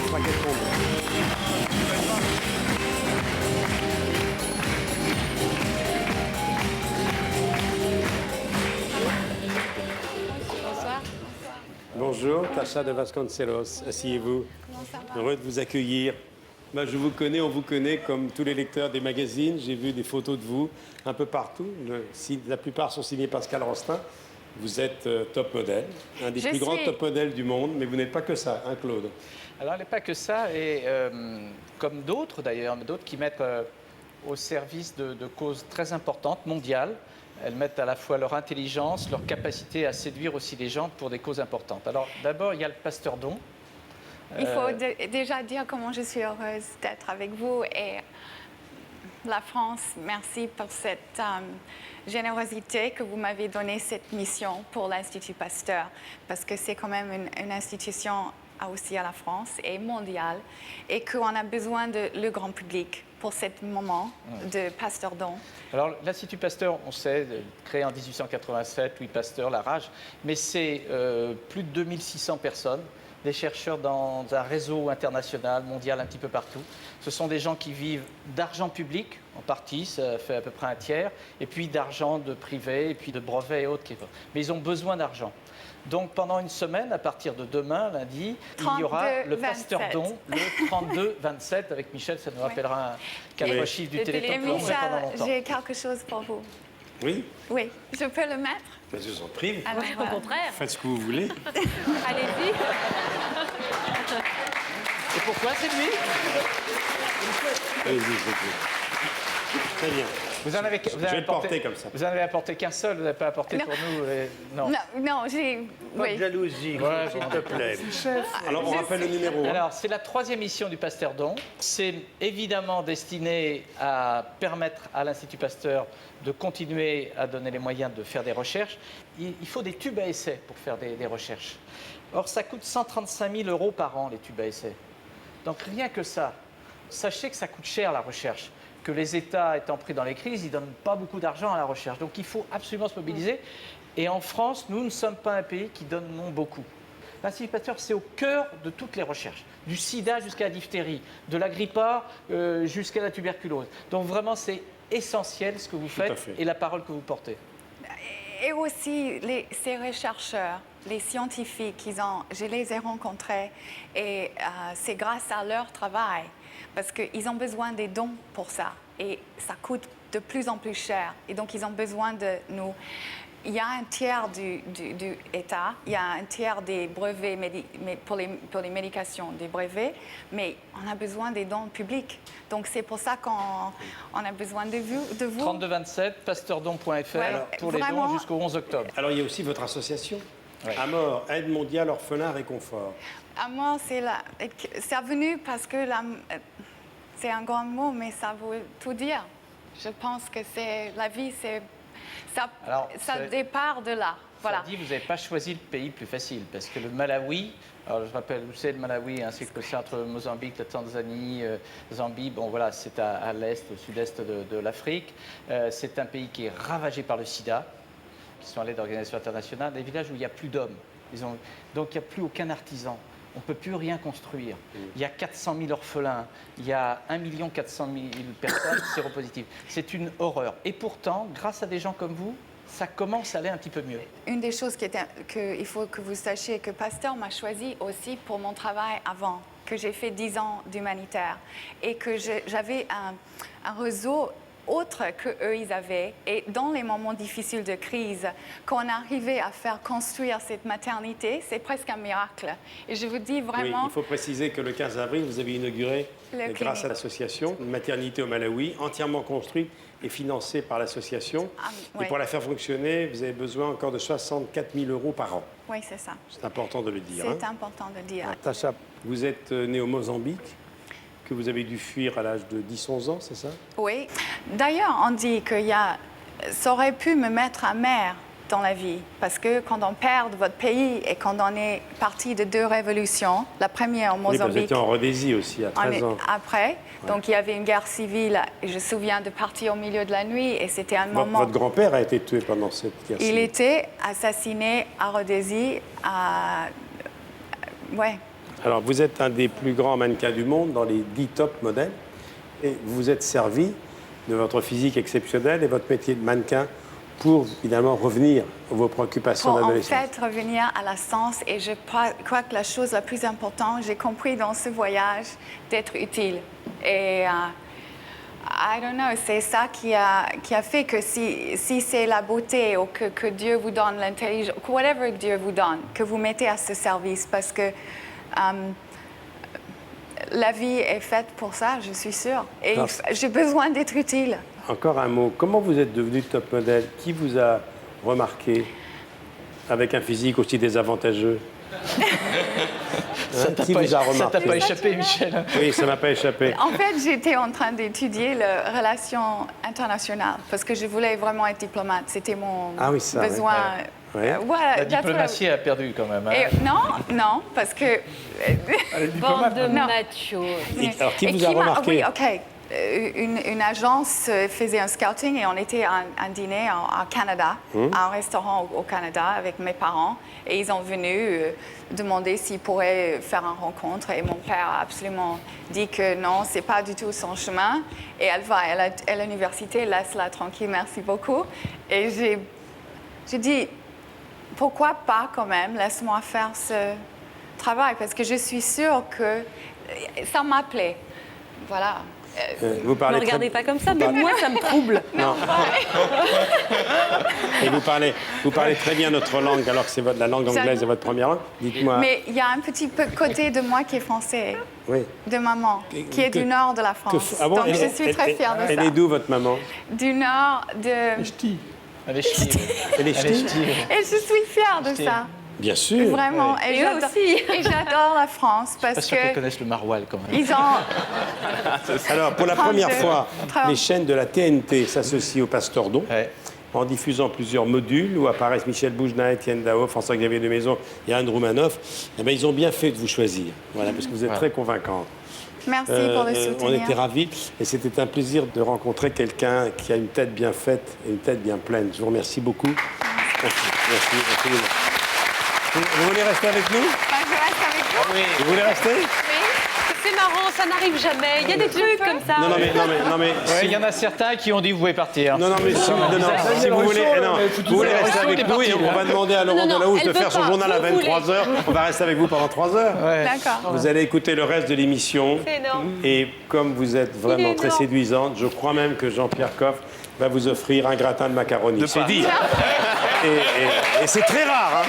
pas qu'elle tombe. Bonsoir. Bonjour, Tasha de Vasconcelos. Asseyez-vous. Heureux de vous accueillir. Moi, je vous connais, on vous connaît comme tous les lecteurs des magazines. J'ai vu des photos de vous un peu partout. La plupart sont signés Pascal Rostin. Vous êtes top modèle, un des plus grands top modèles du monde, mais vous n'êtes pas que ça, hein, Claude? Alors, elle n'est pas que ça, et comme d'autres d'ailleurs, d'autres qui mettent au service de causes très importantes, mondiales. Elles mettent à la fois leur intelligence, leur capacité à séduire aussi les gens pour des causes importantes. Alors, d'abord, il y a le Pasteur Don. Il faut déjà dire comment je suis heureuse d'être avec vous et la France, merci pour cette générosité que vous m'avez donnée cette mission pour l'Institut Pasteur, parce que c'est quand même une institution aussi à la France et mondiale, et qu'on a besoin de le grand public pour ce moment de Pasteur Don. Alors, l'Institut Pasteur, on sait, créé en 1887, Louis Pasteur, la rage, mais c'est plus de 2600 personnes, des chercheurs dans un réseau international, mondial, un petit peu partout. Ce sont des gens qui vivent d'argent public, en partie, ça fait à peu près un tiers, et puis d'argent de privé, et puis de brevets et autres. Mais ils ont besoin d'argent. Donc pendant une semaine, à partir de demain, lundi, il y aura le Pasteur Don, le 32-27, avec Michel, ça nous rappellera un quatre chiffres du Téléthon. Et Michel, j'ai quelque chose pour vous. Oui? Oui, je peux le mettre? Ben, je vous en prie. Alors, Au contraire. Faites ce que vous voulez. Allez-y. Et pourquoi c'est lui? Allez-y, c'est très bien. Vous en avez, Je vais le porter comme ça. Vous n'en avez apporté qu'un seul, vous n'avez pas apporté pour nous non. Non, j'ai... Pas de jalousie, Ouais, s'il te plaît. Alors, on rappelle le numéro. Hein. Alors, c'est la 3e mission du Pasteur Don. C'est évidemment destiné à permettre à l'Institut Pasteur de continuer à donner les moyens de faire des recherches. Il faut des tubes à essai pour faire des recherches. Or, ça coûte 135 000 € par an, les tubes à essai. Donc, rien que ça. Sachez que ça coûte cher, la recherche. Que les États étant pris dans les crises, ils ne donnent pas beaucoup d'argent à la recherche. Donc, il faut absolument se mobiliser. Et en France, nous ne sommes pas un pays qui donne beaucoup. L'Institut Pasteur, c'est au cœur de toutes les recherches, du sida jusqu'à la diphtérie, de la grippe A jusqu'à la tuberculose. Donc vraiment, c'est essentiel ce que vous faites et la parole que vous portez. Et aussi, ces chercheurs, les scientifiques, je les ai rencontrés et c'est grâce à leur travail, parce qu'ils ont besoin des dons pour ça et ça coûte de plus en plus cher. Et donc, ils ont besoin de nous. Il y a un tiers du État, il y a un tiers des brevets pour les médications, des brevets, mais on a besoin des dons publics. Donc c'est pour ça qu'on a besoin de vous. 32-27, pasteurdon.fr pour les dons jusqu'au 11 octobre. Alors il y a aussi votre association, Amor, Aide mondiale orphelin réconfort. Amor, c'est venu parce que c'est un grand mot, mais ça veut tout dire. Je pense que la vie, ça départ de là. Voilà. Ça dit, vous n'avez pas choisi le pays le plus facile, parce que le Malawi, alors je rappelle où c'est le Malawi, ainsi que c'est entre Mozambique, la Tanzanie, Zambie, bon voilà, c'est à l'est, au sud-est de l'Afrique. C'est un pays qui est ravagé par le sida, qui sont allés d'organisations internationales, des villages où il n'y a plus d'hommes. Donc il n'y a plus aucun artisan. On ne peut plus rien construire. Il y a 400 000 orphelins, il y a 1 400 000 personnes séropositives. C'est une horreur. Et pourtant, grâce à des gens comme vous, ça commence à aller un petit peu mieux. Une des choses qu'il faut que vous sachiez, que Pasteur m'a choisi aussi pour mon travail avant, que j'ai fait 10 ans d'humanitaire et que j'avais un réseau autre qu'eux, ils avaient. Et dans les moments difficiles de crise, qu'on arrivait à faire construire cette maternité, c'est presque un miracle. Et je vous dis vraiment... Oui, il faut préciser que le 15 avril, vous avez inauguré, grâce à l'association, une maternité au Malawi, entièrement construite et financée par l'association. Et pour la faire fonctionner, vous avez besoin encore de 64 000 € par an. Oui, c'est ça. C'est important de le dire. C'est important de le dire. Tasha, vous êtes née au Mozambique, que vous avez dû fuir à l'âge de 10-11 ans, c'est ça? Oui. D'ailleurs, on dit que ça aurait pu me mettre à mère dans la vie, parce que quand on perd votre pays et quand on est parti de 2 révolutions, la première en Mozambique... Oui, vous étiez en Rhodésie aussi, à 13 ans. Après, donc il y avait une guerre civile, et je me souviens de partir au milieu de la nuit, et c'était un moment... Votre grand-père a été tué pendant cette guerre civile. Il était assassiné à Rhodésie, Alors, vous êtes un des plus grands mannequins du monde dans les 10 top modèles. Et vous vous êtes servi de votre physique exceptionnelle et votre métier de mannequin pour, finalement, revenir à vos préoccupations Pour en d'adolescence. fait revenir à la sens, et je crois que la chose la plus importante, j'ai compris dans ce voyage, d'être utile. Et I don't know, c'est ça qui a fait que si c'est la beauté ou que Dieu vous donne l'intelligence, whatever Dieu vous donne, que vous mettez à ce service, parce que la vie est faite pour ça, je suis sûre. Et Alors, j'ai besoin d'être utile. Encore un mot. Comment vous êtes devenu top modèle? Qui vous a remarqué avec un physique aussi désavantageux? Qui vous a Ça t'a remarqué? pas échappé, Michel? Oui, ça m'a pas échappé. En fait, j'étais en train d'étudier les relations internationales parce que je voulais vraiment être diplomate. C'était mon Ah oui, ça, oui. besoin. Ouais. Voilà, La that's what I- diplomatie a perdu quand même. Hein. non, parce que. Bande de Non. machos. Et alors, qui Et vous a remarqué? Oui, OK. Une agence faisait un scouting et on était à un dîner à Canada, à un restaurant au Canada avec mes parents. Et ils sont venus demander s'ils pourraient faire une rencontre. Et mon père a absolument dit que non, c'est pas du tout son chemin. Et elle va à l'université, laisse-la tranquille, merci beaucoup. Et j'ai dit, pourquoi pas quand même, laisse-moi faire ce travail, parce que je suis sûre que ça m'appelait. Voilà. Vous Ne parlez me regardez très... pas comme ça, mais moi, ça me trouble. Non. Et vous parlez très bien notre langue, alors que c'est la langue anglaise est votre première langue. Dites-moi. Mais il y a un petit peu côté de moi qui est français, Oui. de maman, qui est du nord de la France. Ah bon, Donc je suis très fière de Elle ça. est d'où, votre maman? Du nord de... Elle est ch'ti. Elle est ch'ti. Et je suis fière de ça. Bien sûr. Vraiment. Et eux j'adore- aussi. Et j'adore la France Pas parce sûr qu'elle que connaisse le maroilles quand même. ils ont... Alors, pour la première 32, fois, 30. les chaînes de la TNT s'associent au Pasteur Don. Ouais. En diffusant plusieurs modules où apparaissent Michel Boujna, Étienne Dao, François-Xavier de Maison et Anne Roumanoff, eh bien, ils ont bien fait de vous choisir. Voilà, parce que vous êtes très convaincante. Merci pour le On soutenir. était ravis et c'était un plaisir de rencontrer quelqu'un qui a une tête bien faite et une tête bien pleine. Je vous remercie beaucoup. Merci infiniment. Vous voulez rester avec nous? Enfin, je reste avec vous. Vous voulez rester? C'est marrant, ça n'arrive jamais. Il y a des trucs comme ça. Non, mais Ouais, il y en a certains qui ont dit vous pouvez partir. Non, mais si vous voulez, vous voulez rester avec nous et on va demander à Laurent Non, Delahousse de elle veut faire son pas. journal à Vous voulez. 23h. On va rester avec vous pendant 3 heures. Ouais. D'accord. Vous allez écouter le reste de l'émission. C'est énorme. Et comme vous êtes vraiment très énorme. séduisante, je crois même que Jean-Pierre Coff va vous offrir un gratin de macaroni. C'est Pâtes. dit. Et c'est très rare, hein.